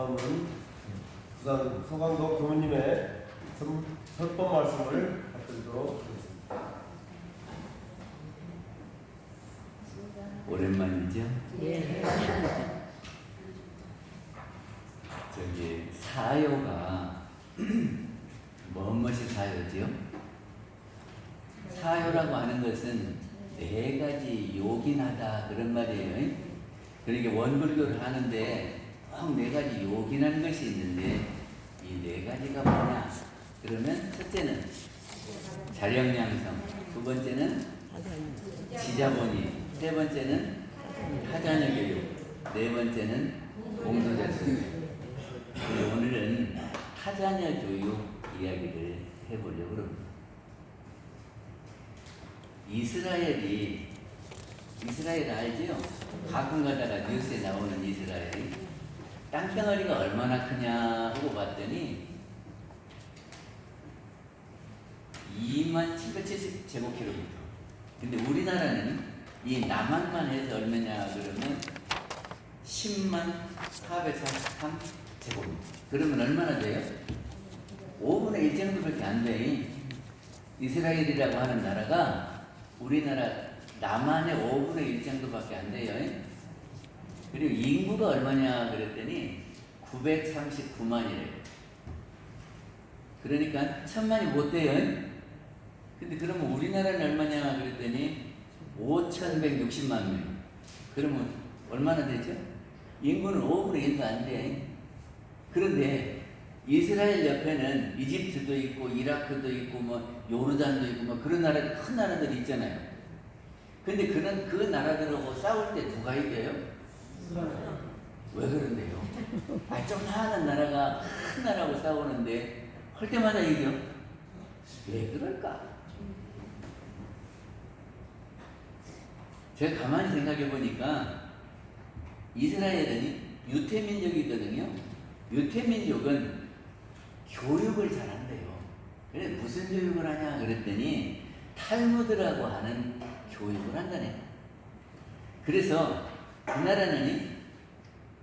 다음은 부산 서강도 교무님의 설법 말씀을 받드리도록 하겠습니다. 오랜만이죠? 예. 저기 사요가 무엇이 사요죠? 사요라고 하는 것은 네 가지 요긴하다 그런 말이에요. 그러니까 원불교를 하는데 꼭 네 가지 요긴한 것이 있는데 이 네 가지가 뭐냐? 그러면 첫째는 자력양성, 두 번째는 지자본이, 세 번째는 타자녀 교육, 네 번째는 공도자수. 오늘은 타자녀 교육 이야기를 해보려고 합니다. 이스라엘 알지요? 가끔 가다가 뉴스에 나오는 이스라엘이 땅덩어리가 얼마나 크냐 하고 봤더니 2770제곱킬로미터. 근데 우리나라는 이 남한만 해서 얼마냐 그러면 10443제곱미터. 그러면 얼마나 돼요? 5분의 1 정도밖에 안 돼. 이스라엘이라고 하는 나라가 우리나라 남한의 5분의 1 정도밖에 안 돼요. 그리고 인구가 얼마냐 그랬더니 939만이래요. 그러니까 1000만이 못 돼요. 근데 그러면 우리나라는 얼마냐 그랬더니 5160만 명. 그러면 얼마나 되죠? 인구는 5분의 1도 안 돼. 그런데 이스라엘 옆에는 이집트도 있고 이라크도 있고 뭐 요르단도 있고 뭐 그런 나라들, 큰 나라들이 있잖아요. 근데 그 나라들하고 싸울 때 누가 이겨요? 왜 그런데요? 좀 하는 나라가 큰 나라하고 싸우는데 할 때마다 이겨? 왜 그럴까? 제가 가만히 생각해 보니까 이스라엘은 유태민족이거든요. 유태민족은 교육을 잘한대요. 그래 무슨 교육을 하냐 그랬더니 탈무드라고 하는 교육을 한다네. 그래서 그 나라는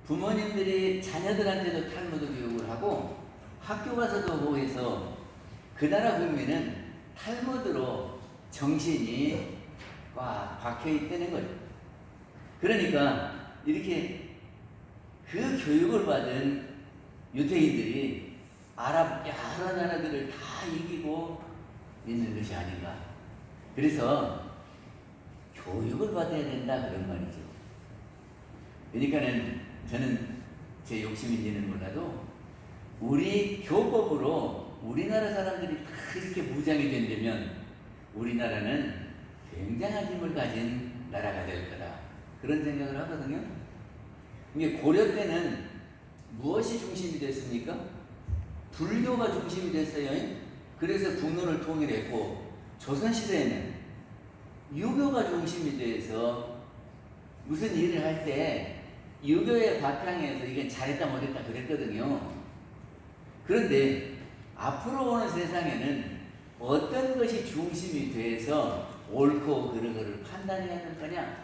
부모님들이 자녀들한테도 탈무드 교육을 하고 학교 가서도 뭐해서 그 나라 국민은 탈무드로 정신이 꽉 박혀 있다는 거예요. 그러니까 이렇게 그 교육을 받은 유대인들이 아랍 여러 나라들을 다 이기고 있는 것이 아닌가. 그래서 교육을 받아야 된다 그런 말이죠. 그러니까는 저는 제 욕심인지는 몰라도 우리 교법으로 우리나라 사람들이 다 이렇게 무장이 된다면 우리나라는 굉장한 힘을 가진 나라가 될 거다. 그런 생각을 하거든요. 이게 고려 때는 무엇이 중심이 됐습니까? 불교가 중심이 됐어요. 그래서 국론을 통일했고 조선시대에는 유교가 중심이 돼서 무슨 일을 할 때 유교의 바탕에서 이게 잘했다 못했다 그랬거든요. 그런데 앞으로 오는 세상에는 어떤 것이 중심이 돼서 옳고 그르고를 판단해야 될 거냐,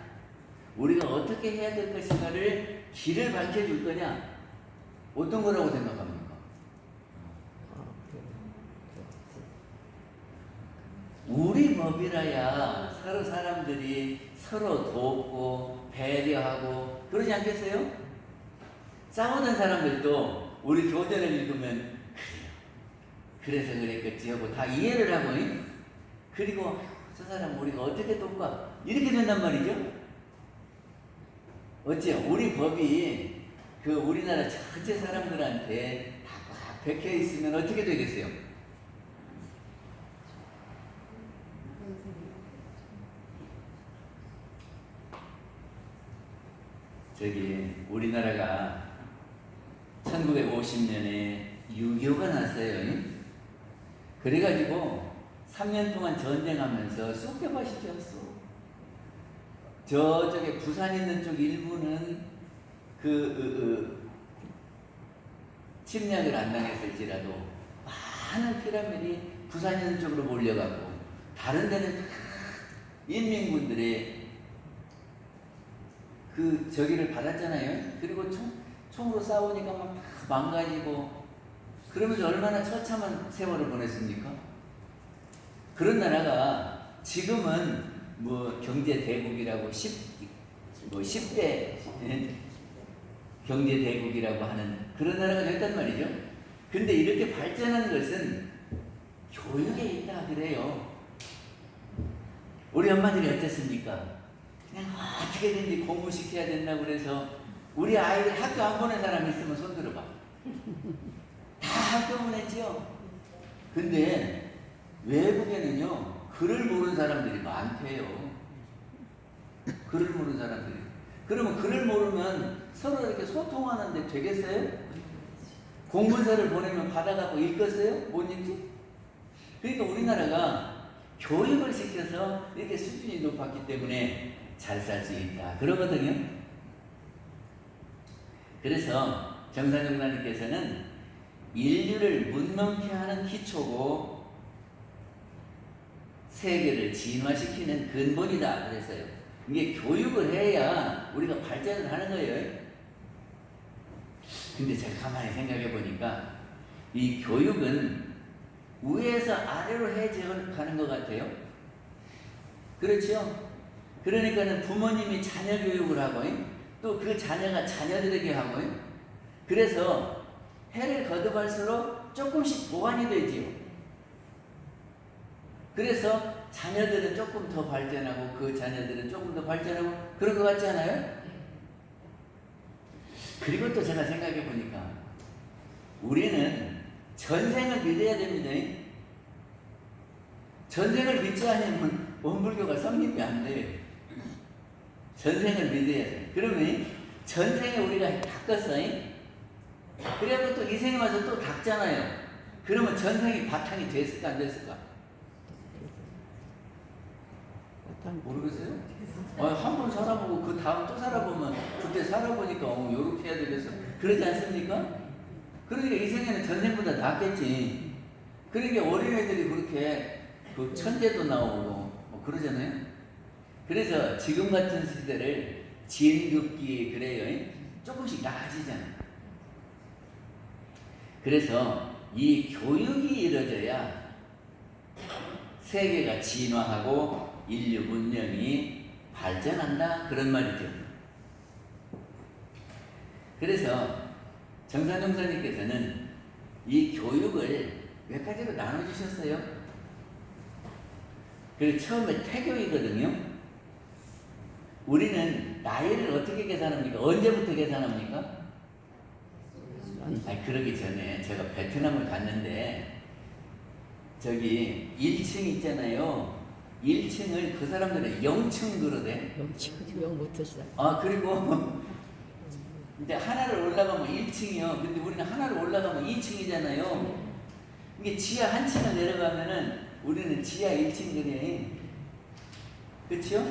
우리가 어떻게 해야 될 것인가를 길을 밝혀줄 거냐, 어떤 거라고 생각합니까? 우리 법이라야 서로 사람들이 서로 돕고 배려하고 그러지 않겠어요? 싸우는 사람들도 우리 교전을 읽으면 그래요, 그래서 그랬겠지 하고 다 이해를 하고, 그리고 저 사람 우리가 어떻게 돕까 이렇게 된단 말이죠. 어째요? 우리 법이 그 우리나라 전체 사람들한테 다 꽉 박혀 있으면 어떻게 되겠어요? 저기 우리나라가 1950년에 유교가 났어요. 그래가지고 3년 동안 전쟁하면서 쑥대밭이 졌어. 저쪽에 부산 있는 쪽 일부는 침략을 안 당했을지라도 많은 피라미드이 부산 있는 쪽으로 몰려가고 다른 데는 다 인민군들의 그 저기를 받았잖아요. 그리고 총으로 싸우니까 막 망가지고 그러면서 얼마나 처참한 세월을 보냈습니까? 그런 나라가 지금은 뭐 경제 대국이라고 10대 경제 대국이라고 하는 그런 나라가 됐단 말이죠. 근데 이렇게 발전한 것은 교육에 있다 그래요. 우리 엄마들이 어땠습니까? 그냥 어떻게든지 공부시켜야 된다고 그래서 우리 아이들 학교 안 보낸 사람 있으면 손 들어봐. 다 학교 보냈지요. 근데 외국에는요 글을 모르는 사람들이 많대요. 글을 모르는 사람들이. 그러면 글을 모르면 서로 이렇게 소통하는데 되겠어요? 공문서를 보내면 받아갖고 읽겠어요? 못 읽지? 그러니까 우리나라가 교육을 시켜서 이렇게 수준이 높았기 때문에 잘 살 수 있다 그러거든요. 그래서 정사정사님께서는 인류를 문명케 하는 기초고 세계를 진화시키는 근본이다 그랬어요. 이게 교육을 해야 우리가 발전을 하는 거예요. 근데 제가 가만히 생각해 보니까 이 교육은 위에서 아래로 해가는 것 같아요. 그렇죠? 그러니까는 부모님이 자녀 교육을 하고 또 그 자녀가 자녀들에게 하고 그래서 해를 거듭할수록 조금씩 보완이 되지요. 그래서 자녀들은 조금 더 발전하고 그 자녀들은 조금 더 발전하고 그런 것 같지 않아요? 그리고 또 제가 생각해 보니까 우리는 전생을 믿어야 됩니다. 전생을 믿지 않으면 원불교가 성립이 안 돼요. 전생을 믿어야 돼. 그러면 전생에 우리가 닦았어. 그래갖고 또 이 생에 와서 또 닦잖아요. 그러면 전생이 바탕이 됐을까 안 됐을까? 모르겠어요? 한 번 살아보고 그 다음 또 살아보면 그때 살아보니까 요렇게 해야 되겠어. 그러지 않습니까? 그러니까 이 생에는 전생보다 낫겠지. 그러니까 어린애들이 그렇게 그 천재도 나오고 뭐 그러잖아요. 그래서 지금 같은 시대를 진급기 그래요. 조금씩 나아지잖아요. 그래서 이 교육이 이루어져야 세계가 진화하고 인류 문명이 발전한다 그런 말이죠. 그래서 정사정사님께서는 이 교육을 몇 가지로 나눠주셨어요. 그리고 처음에 태교이거든요. 우리는 나이를 어떻게 계산합니까? 언제부터 계산합니까? 아니, 그러기 전에 제가 베트남을 갔는데 저기 1층 있잖아요. 1층을 그 사람들은 0층 그러대. 0부터 시작. 그리고 이제 하나를 올라가면 1층이요. 근데 우리는 하나를 올라가면 2층이잖아요. 이게 지하 한 층을 내려가면은 우리는 지하 1층 그래. 그렇죠?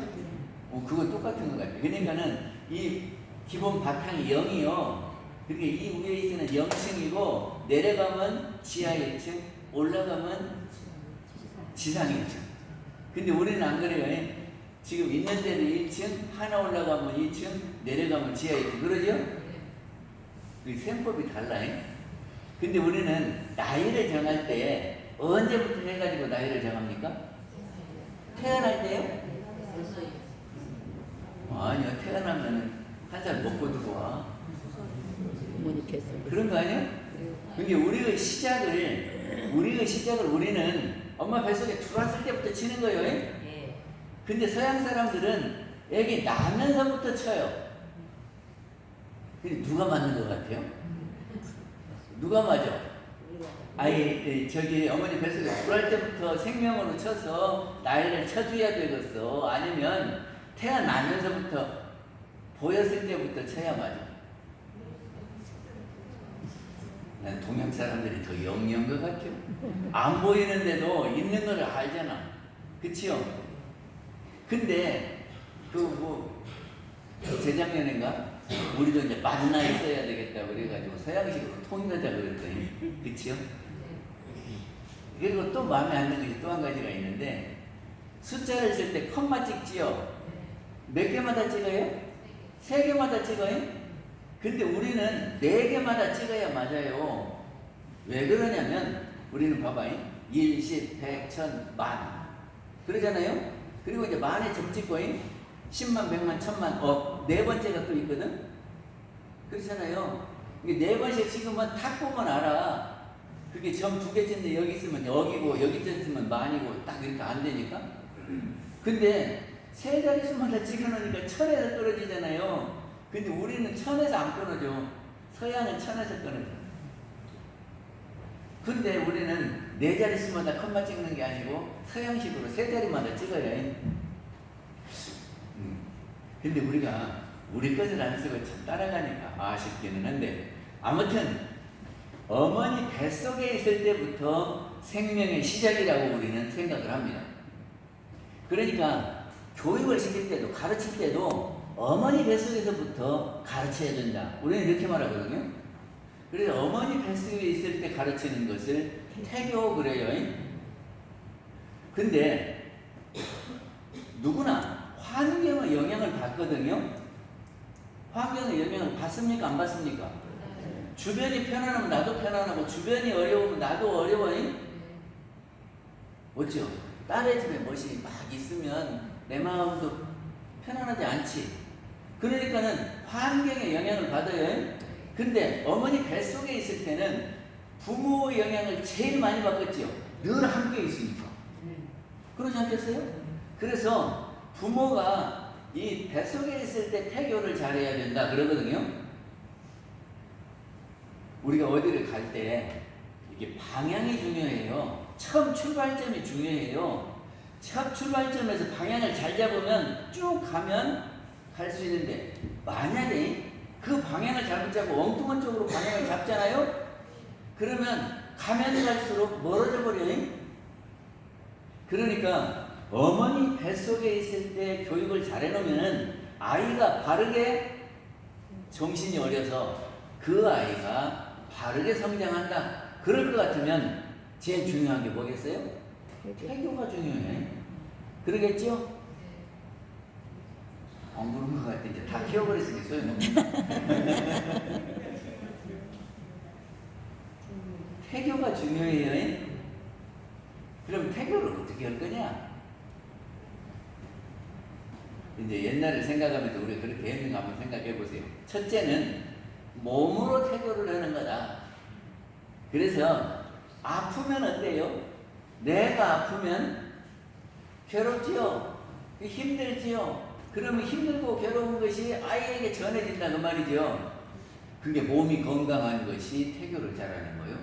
그건 똑같은 것 같아요. 그러니까는 이 기본 바탕이 0이요. 그러니까 이 위에 있는 0층이고 내려가면 지하 1층, 올라가면 지상 1층. 근데 우리는 안 그래요. 지금 있는 데는 1층, 하나 올라가면 2층, 내려가면 지하 1층. 그러죠? 이 셈법이 달라요. 근데 우리는 나이를 정할 때 언제부터 해가지고 나이를 정합니까? 태어날 때요? 아니요, 태어나면 한 살 먹고 들어와. 그런 거 아니에요? 그게 우리의 시작을 우리는 엄마 뱃속에 들어왔을 때부터 치는 거예요. 근데 서양 사람들은 애기 나면서부터 쳐요. 근데 누가 맞는 것 같아요? 누가 맞아? 저기 어머니 뱃속에 들어갈 때부터 생명으로 쳐서 나이를 쳐줘야 되겠어. 아니면 태어나면서부터 보였을 때부터 쳐야 맞아. 난 동양 사람들이 더 영리한 것 같죠? 안 보이는데도 있는 걸 알잖아. 그치요? 근데 재작년인가 우리도 이제 맞은 나이 써야 되겠다 그래가지고 서양식으로 통일하자 그랬더니 그치요? 그리고 또 마음에 안 드는 게 또 한 가지가 있는데 숫자를 쓸 때 컴마 찍지요? 몇 개마다 찍어요? 3개마다 찍어요? 근데 우리는 4개마다 찍어야 맞아요. 왜 그러냐면 우리는 봐봐. 1, 10, 100, 1000, 만 그러잖아요. 그리고 이제 만에 점 찍고 10만, 100만, 1000만, 억 4번째가 또 있거든. 그렇잖아요. 이게 4번씩 찍으면 탁 보면 알아. 그게 점 2개째인데 여기 있으면 여기고 여기 있으면 만이고 딱 이렇게 안 되니까. 근데 3자릿수마다 찍어놓으니까 1000에서 떨어지잖아요. 근데 우리는 1000에서 안 끊어져. 서양은 1000에서 끊어져. 근데 우리는 4자릿수마다 컷만 찍는 게 아니고 서양식으로 3자리마다 찍어야. 근데 우리가 우리 것을 안 쓰고 따라가니까 아쉽기는 한데, 아무튼 어머니 뱃속에 있을 때부터 생명의 시작이라고 우리는 생각을 합니다. 그러니까 교육을 시킬 때도 가르칠 때도 어머니 뱃속에서부터 가르쳐야 된다. 우리는 이렇게 말하거든요. 그래서 어머니 뱃속에 있을 때 가르치는 것을 태교 그래요. 근데 누구나 환경의 영향을 받거든요. 환경의 영향을 받습니까? 안 받습니까? 주변이 편안하면 나도 편안하고 주변이 어려우면 나도 어려워요. 어찌요? 딸의 집에 멋이 막 있으면 내 마음도 편안하지 않지. 그러니까는 환경의 영향을 받아요. 근데 어머니 뱃속에 있을 때는 부모의 영향을 제일 많이 받겠죠. 늘 함께 있으니까. 그러지 않겠어요? 그래서 부모가 이 뱃속에 있을 때 태교를 잘해야 된다 그러거든요. 우리가 어디를 갈 때 이게 방향이 중요해요. 처음 출발점이 중요해요. 첫 출발점에서 방향을 잘 잡으면 쭉 가면 갈 수 있는데, 만약에 그 방향을 잘못 잡고 엉뚱한 쪽으로 방향을 잡잖아요? 그러면 가면 갈수록 멀어져 버려요. 그러니까 어머니 뱃속에 있을 때 교육을 잘 해놓으면 아이가 바르게, 정신이 어려서 그 아이가 바르게 성장한다. 그럴 것 같으면 제일 중요한 게 뭐겠어요? 태교가 중요해. 그러겠죠? 안 그런 것 같아. 이제 다 키워버렸으니 소용없네. 태교가 중요해요. 그럼 태교를 어떻게 할 거냐? 이제 옛날을 생각하면서 우리가 그렇게 했는가 한번 생각해 보세요. 첫째는 몸으로 태교를 하는 거다. 그래서 아프면 어때요? 내가 아프면 괴롭지요? 힘들지요? 그러면 힘들고 괴로운 것이 아이에게 전해진다 그 말이죠. 그게 몸이 건강한 것이 태교를 잘하는 거예요.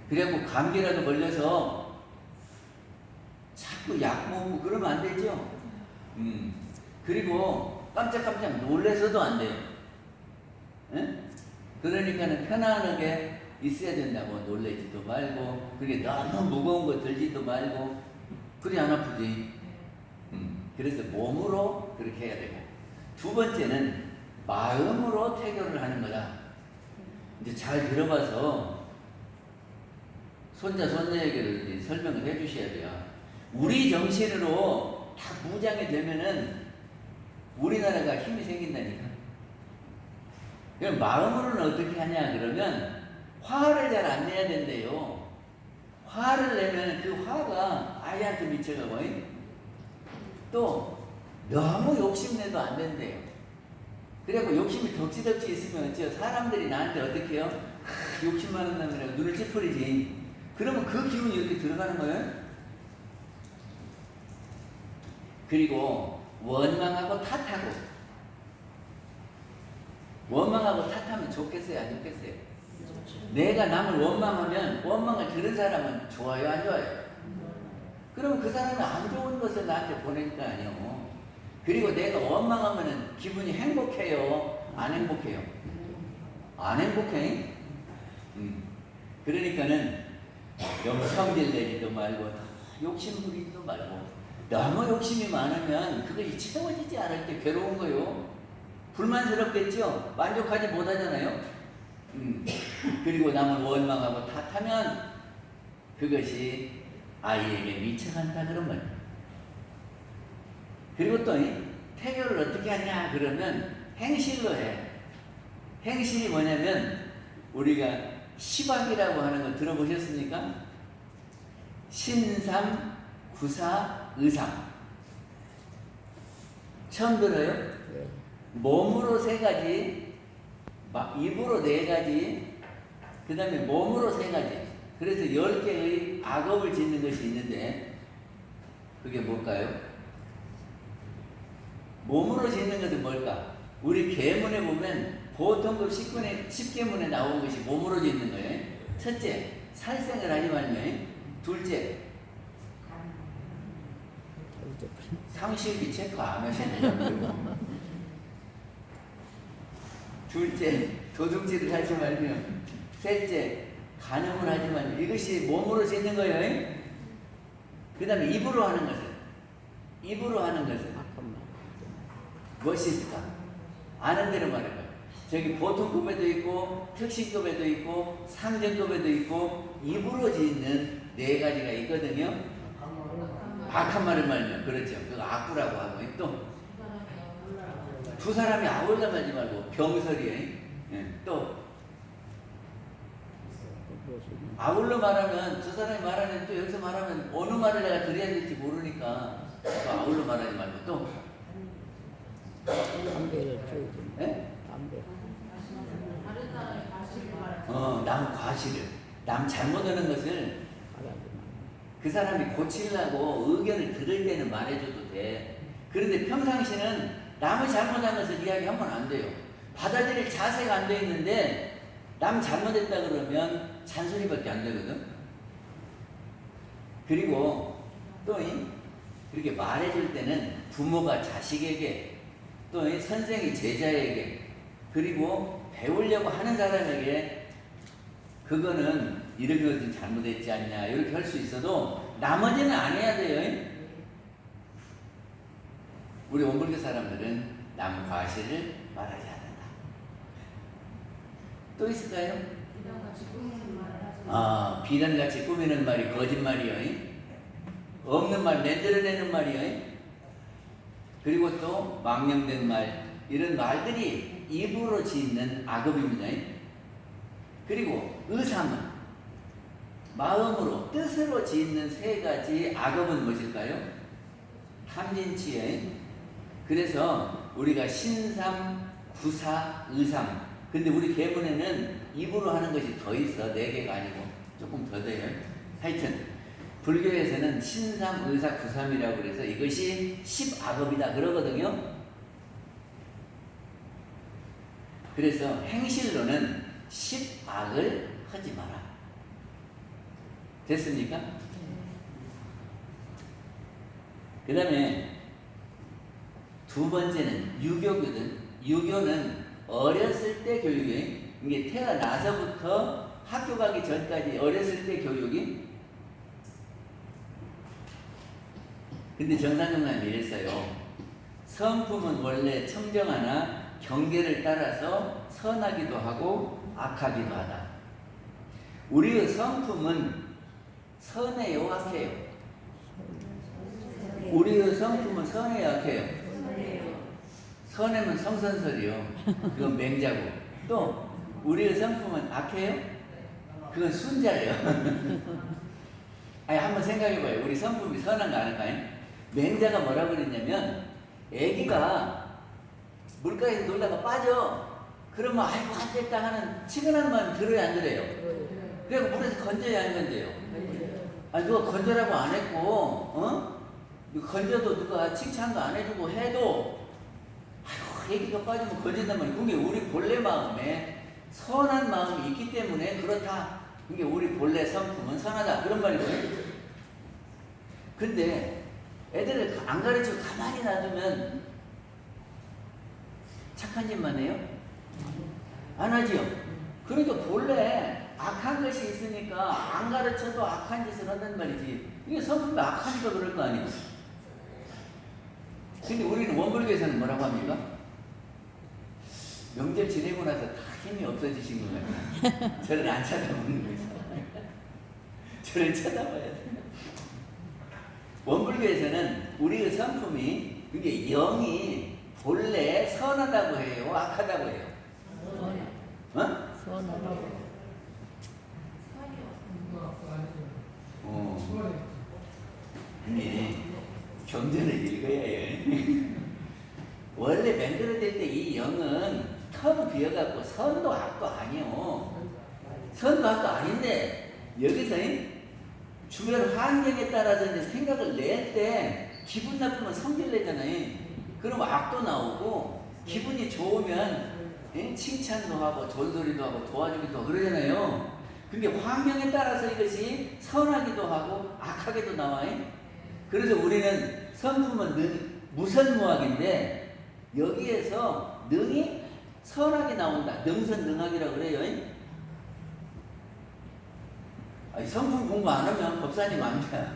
그래갖고 감기라도 걸려서 자꾸 약 먹고 그러면 안 되죠. 그리고 깜짝깜짝 놀래서도 안 돼요. 에? 그러니까는 편안하게 있어야 된다고. 놀래지도 말고, 그게 너무 무거운 거 들지도 말고, 그래 안 아프지. 그래서 몸으로 그렇게 해야 되고, 두 번째는 마음으로 태교를 하는 거다. 이제 잘 들어봐서 손자 손녀에게 설명을 해 주셔야 돼요. 우리 정신으로 다 무장이 되면은 우리나라가 힘이 생긴다니까. 그럼 마음으로는 어떻게 하냐 그러면 화를 잘 안 내야 된대요. 화를 내면 그 화가 아이한테 미쳐가고, 또 너무 욕심내도 안 된대요. 그래갖고 욕심이 덕지덕지 있으면 어째요? 사람들이 나한테 어떻게 해요? 욕심 많은 놈이라고 눈을 찌푸리지. 그러면 그 기운이 이렇게 들어가는 거예요. 그리고 원망하고 탓하고. 원망하고 탓하면 좋겠어요? 안 좋겠어요? 내가 남을 원망하면 원망을 들은 사람은 좋아요? 안 좋아요? 그러면 그 사람은 안 좋은 것을 나한테 보낼 거 아니에요. 그리고 내가 원망하면 기분이 행복해요? 안 행복해요? 안 행복해? 그러니까는 너무 성질 내지도 말고 욕심 부리지도 말고. 너무 욕심이 많으면 그것이 채워지지 않을 때 괴로운 거요. 불만스럽겠죠? 만족하지 못하잖아요. 그리고 남을 원망하고 탓하면 그것이 아이에게 미쳐간다 그런 말이에요. 그리고 또 태교를 어떻게 하냐 그러면 행실로 해. 행실이 뭐냐면 우리가 시박이라고 하는 거 들어보셨습니까? 신삼, 구사, 의삼. 처음 들어요? 몸으로 3가지, 입으로 4가지, 그 다음에 몸으로 3가지. 그래서 10개의 악업을 짓는 것이 있는데 그게 뭘까요? 몸으로 짓는 것은 뭘까? 우리 계문에 보면 보통급 10계문에 나온 것이 몸으로 짓는 거예요. 첫째, 살생을 하지 말며. 둘째, 상실비 체크 안 하시는. 둘째, 도둑질을 하지 말며. 셋째, 간음을 하지 말며. 이것이 몸으로 짓는 거예요. 그 다음에 입으로 하는 것은, 입으로 하는 것은 무엇이 있을까? 아는 대로 말해봐요. 저기 보통급에도 있고 특식급에도 있고 상전급에도 있고 입으로 짓는 4가지가 있거든요. 악한 말을 말면, 그렇죠. 그거 악구라고 하고. 또 두 사람이 아울러 말지 말고 병설이에요. 또 아울러 말하면 저 사람이 말하는, 또 여기서 말하면 어느 말을 내가 드려야 될지 모르니까 또 아울러 말하지 말고. 또 담배를 피우고. 예? 담배. 남 과실을, 남 잘못하는 것을 그 사람이 고치려고 의견을 들을 때는 말해줘도 돼. 그런데 평상시는 남의 잘못한 것을 이야기하면 안 돼요. 받아들일 자세가 안 돼 있는데 남 잘못했다 그러면 잔소리밖에 안 되거든. 그리고 또 그렇게 말해줄 때는 부모가 자식에게, 또 선생이 제자에게, 그리고 배우려고 하는 사람에게 그거는 이런 것은 잘못했지 않냐 이렇게 할 수 있어도 나머지는 안 해야 돼요. 우리 원불교 사람들은 남 과실을 말하지 않는다. 또 있을까요? 비단같이 꾸미는 말이 거짓말이요. 없는 말 내드러내는 말이요. 그리고 또 망령된 말, 이런 말들이 입으로 짓는 악업입니다. 그리고 의삼은 마음으로, 뜻으로 짓는 3가지 악업은 무엇일까요? 탐진치에. 그래서 우리가 신삼, 구사, 의삼. 근데 우리 계문에는 입으로 하는 것이 더 있어. 4개가 아니고 조금 더 돼요. 하여튼 불교에서는 신삼, 의사, 구삼이라고 그래서 이것이 10악업이다 그러거든요. 그래서 행실로는 10악을 하지 마라. 됐습니까? 그 다음에 2번째는 유교거든. 유교는 어렸을 때 교육이에요. 이게 태어나서부터 학교 가기 전까지 어렸을 때 교육이. 근데 정산정사는 이랬어요. 성품은 원래 청정하나 경계를 따라서 선하기도 하고 악하기도 하다. 우리의 성품은 선해요, 악해요? 우리의 성품은 선해요, 악해요? 선해면 성선설이요. 그건 맹자고. 또 우리의 성품은 악해요? 그건 순자예요. 아니, 한번 생각해봐요. 우리 성품이 선한가 아닌가요? 맹자가 뭐라고 그랬냐면, 애기가 물가에서 놀다가 빠져. 그러면 아이고 안 됐다 하는 치근한 마음 들어야 안 들어요? 그리고 물에서 건져야 안 건져요? 아니, 누가 건져라고 안 했고, 건져도 누가 칭찬도 안 해주고 해도 아이고 애기가 빠지면 건진단 말이에요. 그게 우리 본래 마음에 선한 마음이 있기 때문에 그렇다. 이게 우리 본래 성품은 선하다 그런 말이거든요. 근데 애들을 안 가르치고 가만히 놔두면 착한 짓만 해요? 안 하지요? 그러니까 본래 악한 것이 있으니까 안 가르쳐도 악한 짓을 한단 말이지. 이게 성품이 악하니까 그럴 거 아니에요? 근데 우리는 원불교에서는 뭐라고 합니까? 명절 지내고 나서 다 힘이 없어지신 것 같아요. 저를 안 쳐다보는 거죠. 저를 쳐다봐야 돼요. 원불교에서는 우리의 성품이, 이게 영이 본래 선하다고 해요? 악하다고 해요? 어? 선하라고. 아니 경전을 읽어야 해. 원래 만들어질 때 이 영은 텅 비어갖고 선도 악도 아니요. 선도 악도 아닌데 여기서 주변 환경에 따라서 이제 생각을 낼 때 기분 나쁘면 성질 내잖아요. 그럼 악도 나오고 기분이 좋으면 칭찬도 하고 존소리도 하고 도와주기도 하고 그러잖아요. 근데 환경에 따라서 이것이 선하기도 하고 악하게도 나와요. 그래서 우리는 성품은 무선무악인데 여기에서 능이 선하게 나온다. 능선능악이라고 그래요. 아니, 성품 공부 안 하면 법사님 안 돼.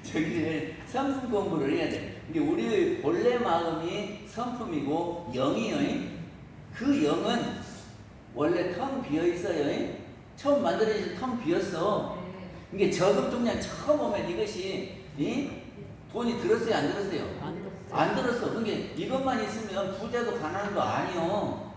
저기 성품 공부를 해야 돼. 근데 우리의 본래 마음이 성품이고 영이요. 그 영은 원래 텅 비어 있어요. 처음 만들어진 텅 비었어. 이게 저급종량 처음 오면 이것이 돈이 들었어요, 안 들었어요? 안 들었어. 그게 이것만 있으면 부자도 가난도 아니요.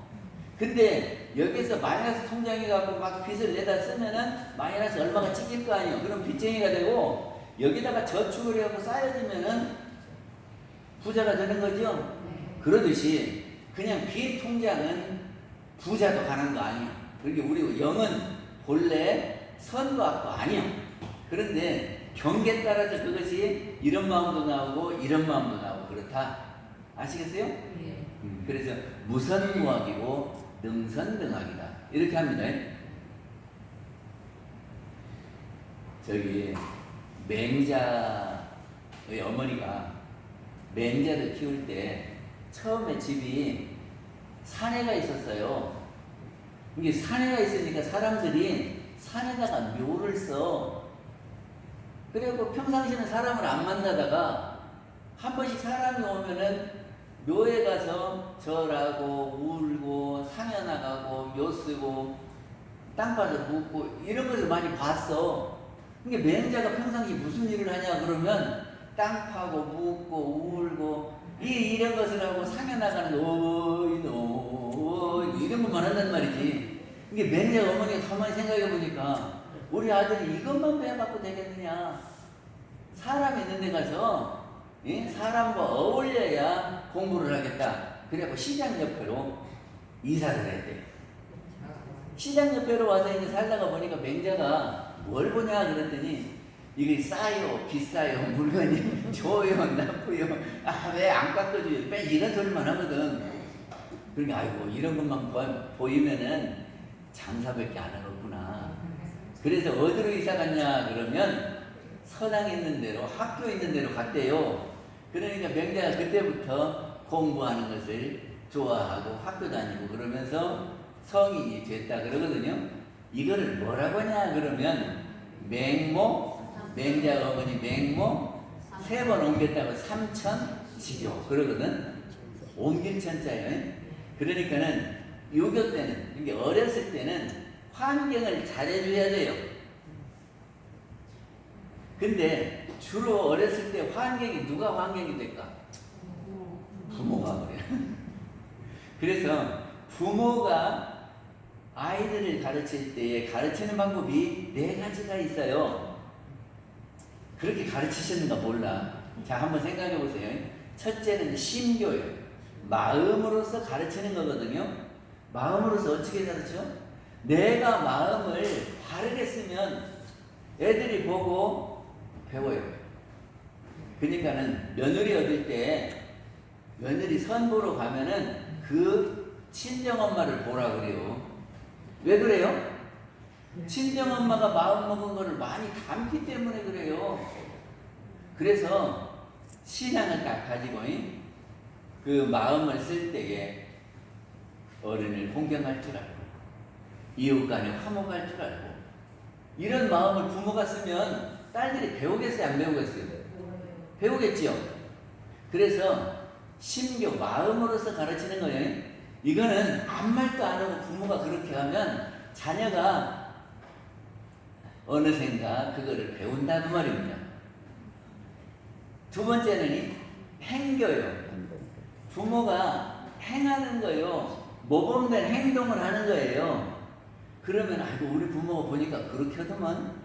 근데 여기서 마이너스 통장에 갖고 막 빚을 내다 쓰면은 마이너스 얼마가 찍힐 거 아니에요. 그럼 빚쟁이가 되고 여기다가 저축을 해갖고 쌓여지면은 부자가 되는 거죠. 그러듯이 그냥 빈 통장은 부자도 가난도 아니에요. 그러니까 우리 영은 본래 선도 악도 아니에요. 그런데 경계에 따라서 그것이 이런 마음도 나오고 이런 마음도 나오고 그렇다. 아시겠어요? 예. 그래서 무선무악이고 능선능악이다. 이렇게 합니다. 저기 맹자의 어머니가 맹자를 키울 때 처음에 집이 산에가 있었어요. 이게 산에가 있으니까 사람들이 산에다가 묘를 써. 그리고 평상시에는 사람을 안 만나다가 한 번씩 사람이 오면은 묘에 가서 절하고 울고 상여나가고 묘 쓰고 땅바닥 묻고 이런 것을 많이 봤어. 그러니까 맹자가 평상시 무슨 일을 하냐 그러면 땅 파고 묻고 울고 이런 것을 하고 상여나가는 이런 것만 한단 말이지. 이게 맹자 어머니가 가만히 생각해 보니까 우리 아들이 이것만 배워갖고 되겠느냐. 사람 있는 데 가서 사람과 어울려야 공부를 하겠다. 그래갖고 시장 옆으로 이사를 했대요. 시장 옆으로 와서 이제 살다가 보니까 맹자가 뭘 보냐 그랬더니 이게 싸요, 비싸요, 물건이 좋아요, 나쁘요, 왜 안 깎아줘요? 왜 이런 소리만 하거든. 그러니까 아이고 이런 것만 보이면은 장사밖에 안 하겠구나. 그래서 어디로 이사 갔냐 그러면 서당 있는 데로 학교 있는 데로 갔대요. 그러니까 맹자가 그때부터 공부하는 것을 좋아하고 학교 다니고 그러면서 성인이 됐다 그러거든요. 이거를 뭐라고 하냐 그러면 맹모, 맹자 어머니 맹모 3번 옮겼다고 삼천지교 그러거든. 옮길 천자예요. 그러니까는 유교 때는 이게 어렸을 때는 환경을 잘해줘야 돼요. 근데 주로 어렸을 때 환경이 누가 환경이 될까? 부모가 그래요. 그래서 부모가 아이들을 가르칠 때 가르치는 방법이 4가지가 있어요. 그렇게 가르치셨는가 몰라. 자, 한번 생각해 보세요. 첫째는 심교예요. 마음으로서 가르치는 거거든요. 마음으로서 어떻게 가르쳐? 내가 마음을 바르게 쓰면 애들이 보고 배워요. 그러니까는 며느리 얻을 때 며느리 선 보러 가면은 그 친정엄마를 보라 그래요. 왜 그래요? 친정엄마가 마음 먹은 거를 많이 담기 때문에 그래요. 그래서 신앙을 딱 가지고 그 마음을 쓸 때에 어른을 공경할 줄 알고 이웃 간에 화목할 줄 알고 이런 마음을 부모가 쓰면 딸들이 배우겠어요? 안 배우겠어요? 배우겠지요? 그래서 심교 마음으로서 가르치는 거예요. 이거는 아무 말도 안 하고 부모가 그렇게 하면 자녀가 어느샌가 그거를 배운다 그 말입니다. 두 번째는 행교요. 부모가 행하는 거요. 모범된 행동을 하는 거예요. 그러면 아이고 우리 부모가 보니까 그렇게 하더만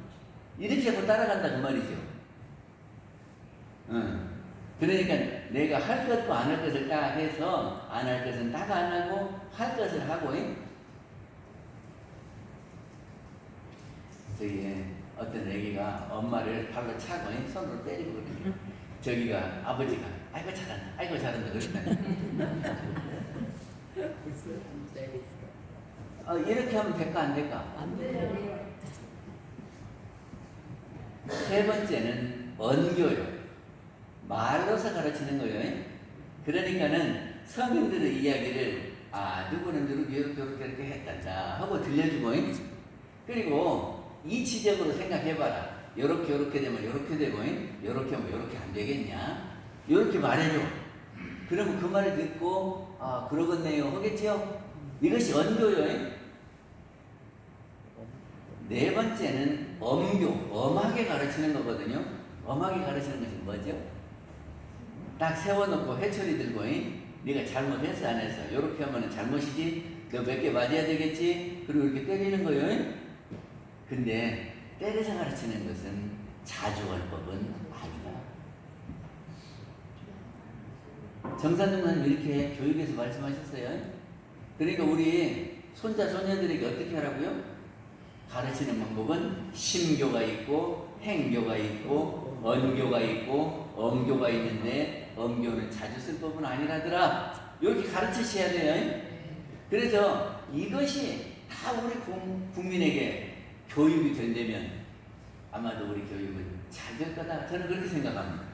이렇게 하고 따라간다 그 말이죠. 그러니까 내가 할 것과 안 할 것을 딱 해서 안 할 것은 딱 안 하고 할 것을 하고. 저기 어떤 애기가 엄마를 발로 차고 손으로 때리고 그러니까 저기가 아버지가 아이고 잘한다 아이고 잘한다 그러니까 이렇게 하면 될까 안 될까? 안 돼요. 세 번째는 언교요. 말로서 가르치는 거예요. 그러니까는 성인들의 이야기를 누구는 이렇게 했단다 하고 들려주고, 그리고 이치적으로 생각해봐라. 요렇게 되면 요렇게 되고, 요렇게 하면 요렇게 안 되겠냐? 요렇게 말해줘. 그러면 그 말을 듣고 그러겠네요 하겠죠? 이것이 언교요. 네 번째는 엄교, 엄하게 가르치는 거거든요. 엄하게 가르치는 것은 뭐죠? 딱 세워놓고 회초리 들고 네가 잘못했어 안 했어 이렇게 하면 잘못이지 너 몇 개 맞아야 되겠지 그리고 이렇게 때리는 거예요. 근데 때려서 가르치는 것은 자주 할 법은 아니다. 정사님 이렇게 교육에서 말씀하셨어요. 그러니까 우리 손자 손녀들에게 어떻게 하라고요? 가르치는 방법은 심교가 있고 행교가 있고 언교가 있고 엄교가 있는데 엄교는 자주 쓸 법은 아니라더라. 이렇게 가르치셔야 돼요. 그래서 이것이 다 우리 국민에게 교육이 된다면 아마도 우리 교육은 잘 될 거다. 저는 그렇게 생각합니다.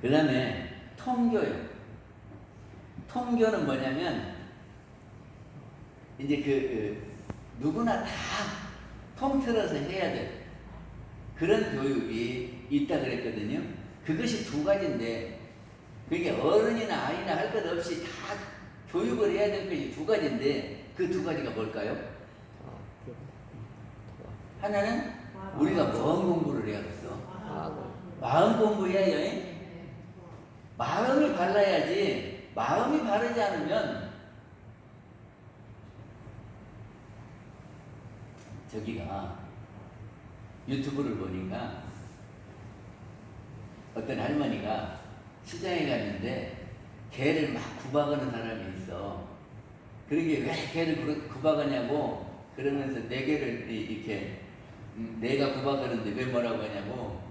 그 다음에 통교요. 통교는 뭐냐면 이제 누구나 다 통틀어서 해야 될 그런 교육이 있다 그랬거든요. 그것이 두 가지인데 그게 어른이나 아이나 할 것 없이 다 교육을 해야 될 것이 두 가지인데 그 두 가지가 뭘까요? 하나는 우리가 마음 공부를 해야겠어. 마음 공부해야 마음이 발라야지. 마음이 바르지 않으면 저기가 유튜브를 보니까 어떤 할머니가 시장에 갔는데 개를 막 구박하는 사람이 있어. 그러게 왜 개를 구박하냐고 그러면서 내 개를 이렇게 내가 구박하는데 왜 뭐라고 하냐고.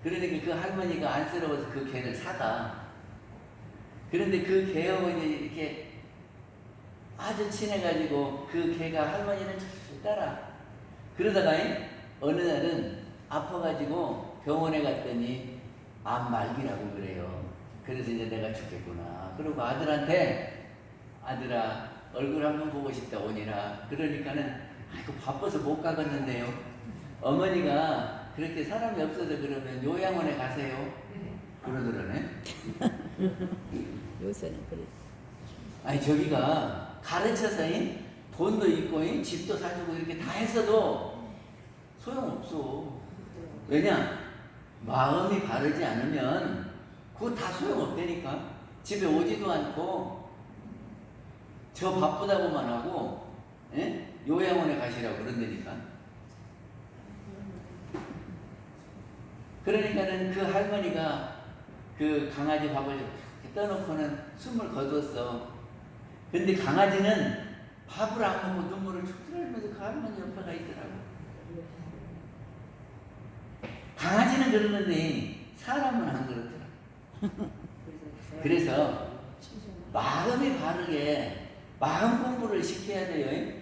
그러니까 그 할머니가 안쓰러워서 그 개를 사가. 그런데 그 개하고 이제 이렇게 아주 친해가지고 그 개가 할머니를 잘 따라. 그러다가 어느 날은 아파가지고 병원에 갔더니 암 말기라고 그래요. 그래서 이제 내가 죽겠구나. 그리고 아들한테 아들아 얼굴 한번 보고 싶다 오니라. 그러니까는 아이고 바빠서 못 가겠는데요. 어머니가 그렇게 사람이 없어서 그러면 요양원에 가세요. 그러더라네. 요새는 그래. 아니 저기가 가르쳐서 돈도 있고 집도 사주고 이렇게 다 했어도 소용없어. 왜냐? 마음이 바르지 않으면 그거 다 소용없다니까. 집에 오지도 않고 저 바쁘다고만 하고 요양원에 가시라고 그런다니까. 그러니까는 그 할머니가 그 강아지 밥을 떠놓고는 숨을 거두었어. 근데 강아지는 밥을 안 먹고 눈물을 쭉 흘리면서 그 할머니 옆에 가 있더라고. 강아지는 그러는데 사람은 안 그렇더라. 그래서 마음이 바르게 마음 공부를 시켜야 돼요.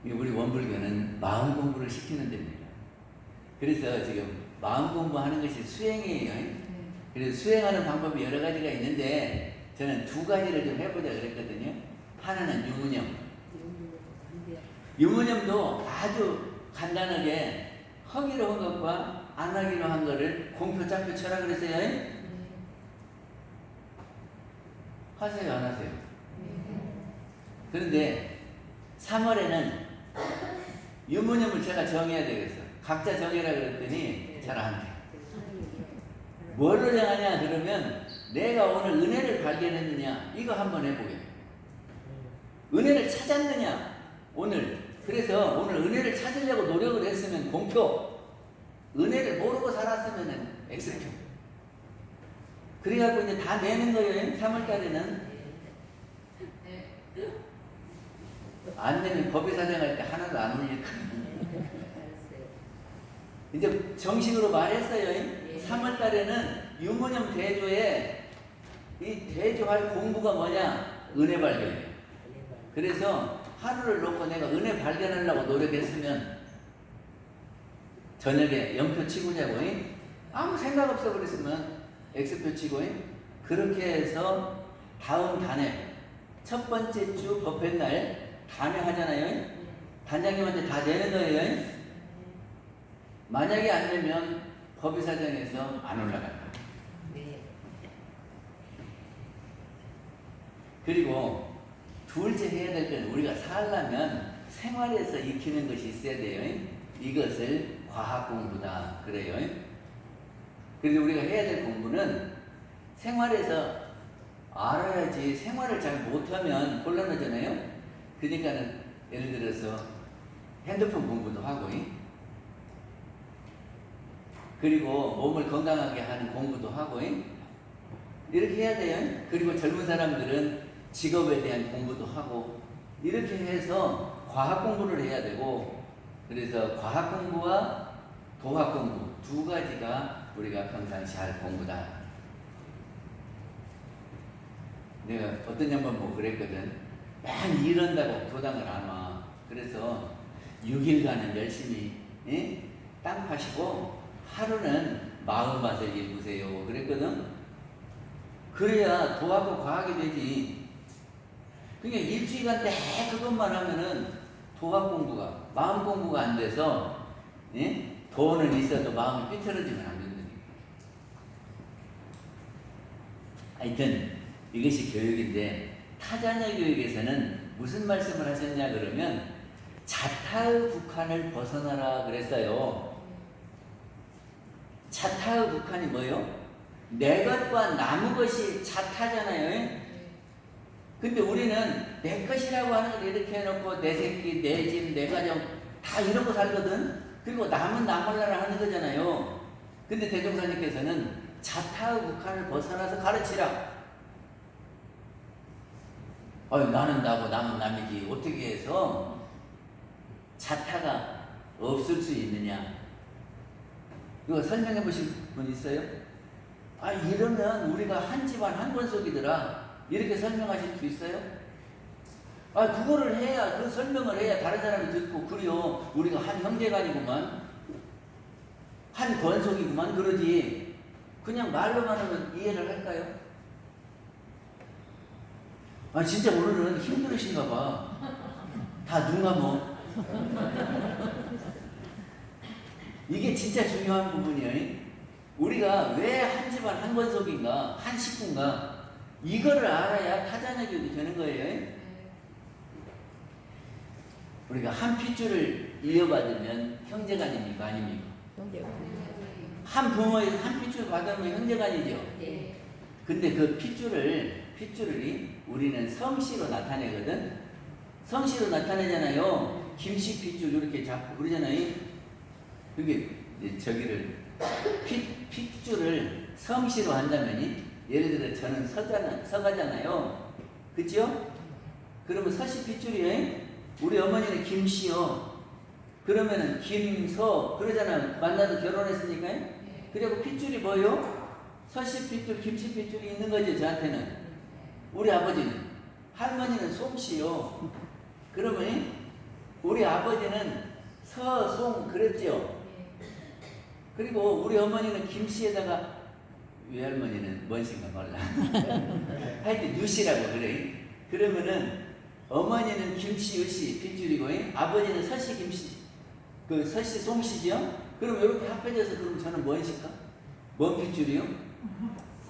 우리 원불교는 마음 공부를 시키는 데입니다. 그래서 지금 마음 공부하는 것이 수행이에요. 그래서 수행하는 방법이 여러 가지가 있는데 저는 두 가지를 좀 해보자 그랬거든요. 하나는 유무념. 유무념도 아주 간단하게 하기로 한 것과 안 하기로 한 거를 공표 짝표 쳐라 그랬어요. 하세요 안 하세요? 그런데 3월에는 유무념을 제가 정해야 되겠어. 각자 정해라 그랬더니 잘 안 돼. 뭘로 정하냐 그러면 내가 오늘 은혜를 발견했느냐 이거 한번 해보게. 은혜를 찾았느냐 오늘. 그래서 오늘 은혜를 찾으려고 노력을 했으면 공표, 은혜를 모르고 살았으면 X표. 그래갖고 이제 다 내는 거예요. 3월달에는 안 내면 법의사장할 때 하나도 안 올릴 거예요. 이제 정식으로 말했어요. 3월달에는 유무념 대조에 이 대조할 공부가 뭐냐? 은혜 발견이에요. 그래서 하루를 놓고 내가 은혜 발견하려고 노력했으면 저녁에 0표 치고 자고 아무 생각 없어 그랬으면 X표 치고 그렇게 해서 다음 단회 첫 번째 주 법회날 단회 하잖아요. 단장님한테 다 내는 거예요. 만약에 안 되면 법의사장에서 안 올라간다. 그리고 둘째 해야 될 건 우리가 살려면 생활에서 익히는 것이 있어야 돼요. 이것을 과학 공부다 그래요. 그래서 우리가 해야 될 공부는 생활에서 알아야지. 생활을 잘 못하면 곤란하잖아요. 그러니까는 예를 들어서 핸드폰 공부도 하고 그리고 몸을 건강하게 하는 공부도 하고 이렇게 해야 돼요. 그리고 젊은 사람들은 직업에 대한 공부도 하고 이렇게 해서 과학 공부를 해야 되고, 그래서 과학 공부와 도학 공부 두 가지가 우리가 평상시 할 공부다. 내가 어떤 양반 뭐 그랬거든. 많이 이런다고 도당을 안 와. 그래서 6일간은 열심히 땅 파시고 하루는 마음맛을 읽으세요 그랬거든. 그래야 도하고 과학이 되지. 그러니까 일주일간 내 그것만 하면은 도학 공부가, 마음 공부가 안 돼서 돈은 있어도 마음이 삐뚤어지면 안 된다니까. 하여튼 이것이 교육인데, 타자녀 교육에서는 무슨 말씀을 하셨냐 그러면 자타의 북한을 벗어나라 그랬어요. 자타의 북한이 뭐예요? 내 것과 남의 것이 자타잖아요. 근데 우리는 내 것이라고 하는 걸 이렇게 해놓고 내 새끼, 내 집, 내 가정 다 이러고 살거든. 그리고 남은 나몰라라 하는 거잖아요. 근데 대종사님께서는 자타의 북한을 벗어나서 가르치라. 나는 나고 남은 남이지 어떻게 해서 자타가 없을 수 있느냐. 이거 설명해 보신 분 있어요? 이러면 우리가 한 집안 한 권속이더라 이렇게 설명하실 수 있어요? 그거를 해야, 그 설명을 해야 다른 사람이 듣고, 그래요 우리가 한 형제간이구만, 한 권속이구만 그러지. 그냥 말로만 하면 이해를 할까요? 진짜 오늘은 힘들으신가 봐. 다 눈 감어. 이게 진짜 중요한 부분이에요. 우리가 왜 한 집안 한 권속인가, 한 식구인가, 이거를 알아야 타자녀 교육이 되는 거예요. 우리가 한 핏줄을 이어받으면 형제간입니까 아닙니까? 한 부모에서 한 핏줄 받으면 형제간이죠. 근데 그 핏줄을 우리는 성씨로 나타내거든. 성씨로 나타내잖아요. 김씨 핏줄 이렇게 잡고 그러잖아요. 그게 저기를 핏줄을 성씨로 한다면, 예를 들어 저는 서가잖아요. 그죠? 그러면 서씨 핏줄이에요. 우리 어머니는 김씨요. 그러면은 김서 그러잖아요. 만나도 결혼했으니까. 그리고 핏줄이 뭐요? 서씨 핏줄, 김씨 핏줄이 있는 거죠. 저한테는. 우리 아버지는, 할머니는 송씨요. 그러면 우리 아버지는 서송 그랬죠. 그리고 우리 어머니는 김씨에다가, 외할머니는 뭔씨인가 몰라. 하여튼 유씨라고 그래. 그러면은 어머니는 김씨, 유씨 핏줄이고 아버지는 서씨, 김씨, 그 서씨, 송씨죠. 그럼 이렇게 합해져서 그럼 저는 뭔씨일까? 뭔 핏줄이요?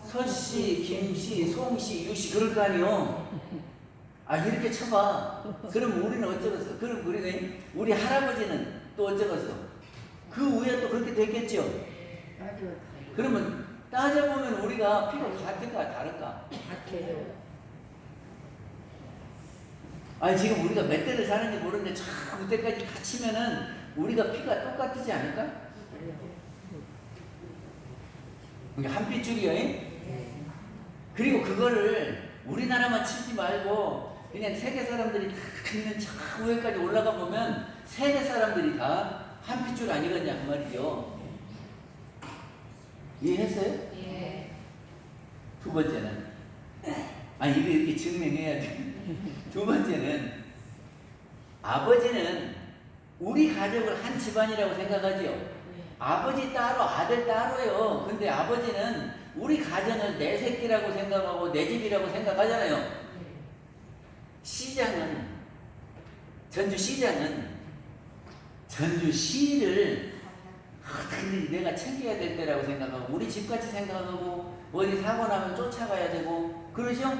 서씨, 김씨, 송씨, 유씨 그럴 거 아니요. 이렇게 쳐봐. 그럼 우리는 어쩌겠어? 그럼 우리 할아버지는 또 어쩌겠어? 그 위에 또 그렇게 됐겠죠? 그러면 따져보면 우리가 피가 같을까 다를까? 같아요. 아니 지금 우리가 몇 대를 사는지 모르는데 참 그때까지 갇히면은 우리가 피가 똑같지 않을까? 그러니까 한 핏줄이요. 그리고 그거를 우리나라만 치지 말고 그냥 세계 사람들이 다 있는 저 위에까지 올라가 보면 세계 사람들이 다 한 핏줄 아니겠냐 그 말이죠. 이해했어요? 예. 두 번째는 아니 이거 이렇게 증명해야 돼. 두 번째는 아버지는 우리 가족을 한 집안이라고 생각하지요. 아버지 따로 아들 따로요. 근데 아버지는 우리 가정을 내 새끼라고 생각하고 내 집이라고 생각하잖아요. 시장은 전주시를 어떻게든 내가 챙겨야 될 때라고 생각하고 우리 집같이 생각하고 어디 사고 나면 쫓아가야 되고 그러죠?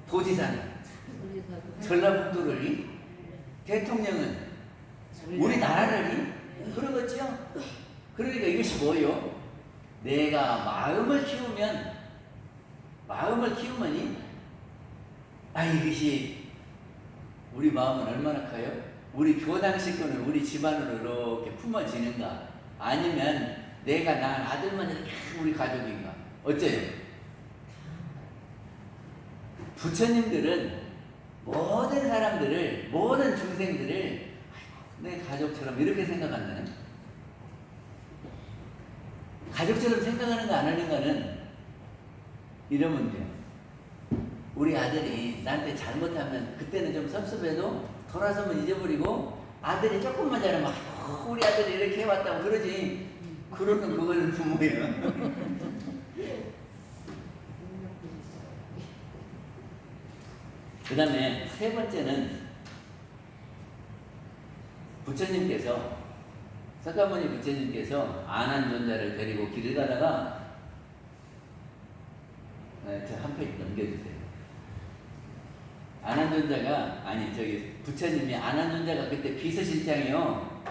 도지사는 전라북도를 대통령은 우리나라를 그러겠죠? 그러니까 이것이 뭐예요? 내가 마음을 키우면 이것이 우리 마음은 얼마나 커요? 우리 교당 식구는 우리 집안으로 이렇게 품어지는가? 아니면 내가 낳은 아들만 이렇게 우리 가족인가? 어째요? 부처님들은 모든 사람들을, 모든 중생들을 내 가족처럼 이렇게 생각한다는 가족처럼 생각하는가 안 하는가는 이러면 돼요. 우리 아들이 나한테 잘못하면 그때는 좀 섭섭해도 돌아서면 잊어버리고 아들이 조금만 잘하면 우리 아들이 이렇게 해왔다고 그러지. 그러면 그거는 부모예요. 그 다음에 세 번째는 부처님께서 석가모니 부처님께서 아난존자를 데리고 길을 가다가 저 한 페이지 넘겨주세요. 아난존자가 부처님이 아난존자가 그때 비서실장이요.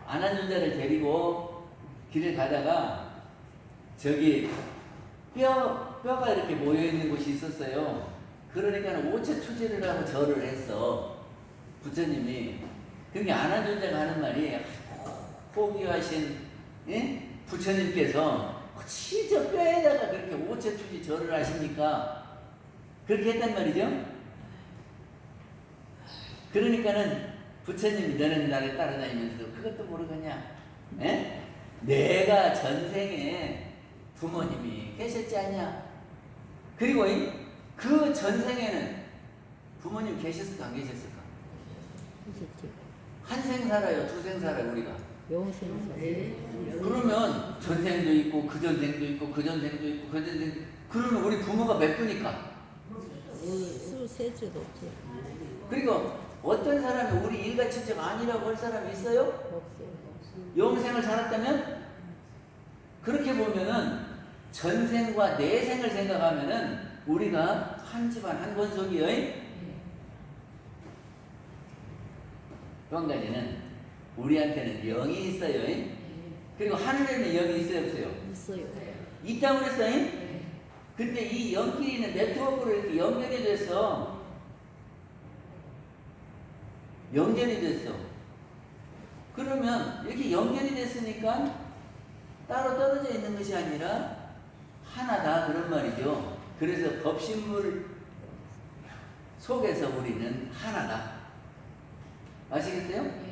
아난존자를 데리고 길을 가다가 저기 뼈가 이렇게 모여 있는 곳이 있었어요. 그러니까 오체투지를 하고 절을 했어. 부처님이. 그러니까 아난존자가 하는 말이 포기하신 부처님께서 진짜 뼈에다가 그렇게 오체투지 절을 하십니까? 그렇게 했단 말이죠. 그러니까는 부처님이 너는 나를 따라다니면서 그것도 모르겠냐? 내가 전생에 부모님이 계셨지 않냐? 그리고 그 전생에는 부모님 계셨을까 안 계셨을까? 한 생 살아요, 두 생 살아요 우리가. 그러면 전생도 있고 그 전생도 있고 그 전생도 있고 그 전생. 그러면 우리 부모가 몇 분일까? 수세주도 없지. 그리고 어떤 사람이 우리 일가 친척 아니라고 할 사람이 있어요? 없어요. 영생을 살았다면? 그렇게 보면은 전생과 내생을 생각하면은 우리가 한 집안 한 권속이요. 또 한 가지는 우리한테는 영이 있어요. 그리고 하늘에는 영이 있어요 없어요? 있어요. 있다고 그랬어요. 근데 이 영끼리는 네트워크로 이렇게 연결이 됐어. 그러면 이렇게 연결이 됐으니까 따로 떨어져 있는 것이 아니라 하나다 그런 말이죠. 그래서 법신물 속에서 우리는 하나다. 아시겠어요?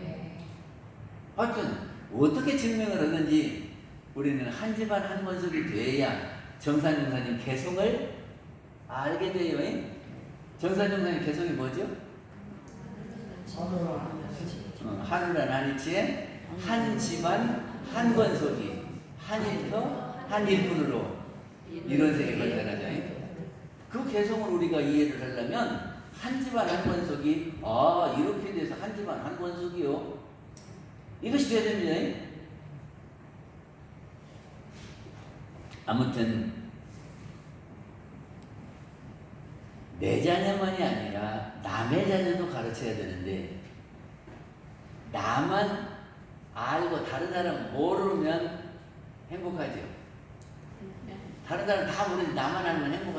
하여튼 어떻게 증명을 하는지 우리는 한 집안 한 권속이 돼야 정산정사님 개성을 알게 돼요. 정산정사님 개성이 뭐죠? 하늘은 하니치에 한 집안 한 권속이 한 일터 한 일분으로 이런 세계 건설하죠. 그 개성을 우리가 이해를 하려면 한 집안 한 권속이 이렇게 돼서 한 집안 한 권속이요. 이것이 돼야 됩니다. 아무튼 내 자녀만이 아니라 남의 자녀도 가르쳐야 되는데 나만 알고 다른 사람 모르면 행복하죠. 다른 사람 다 모르는데 나만 알면 행복.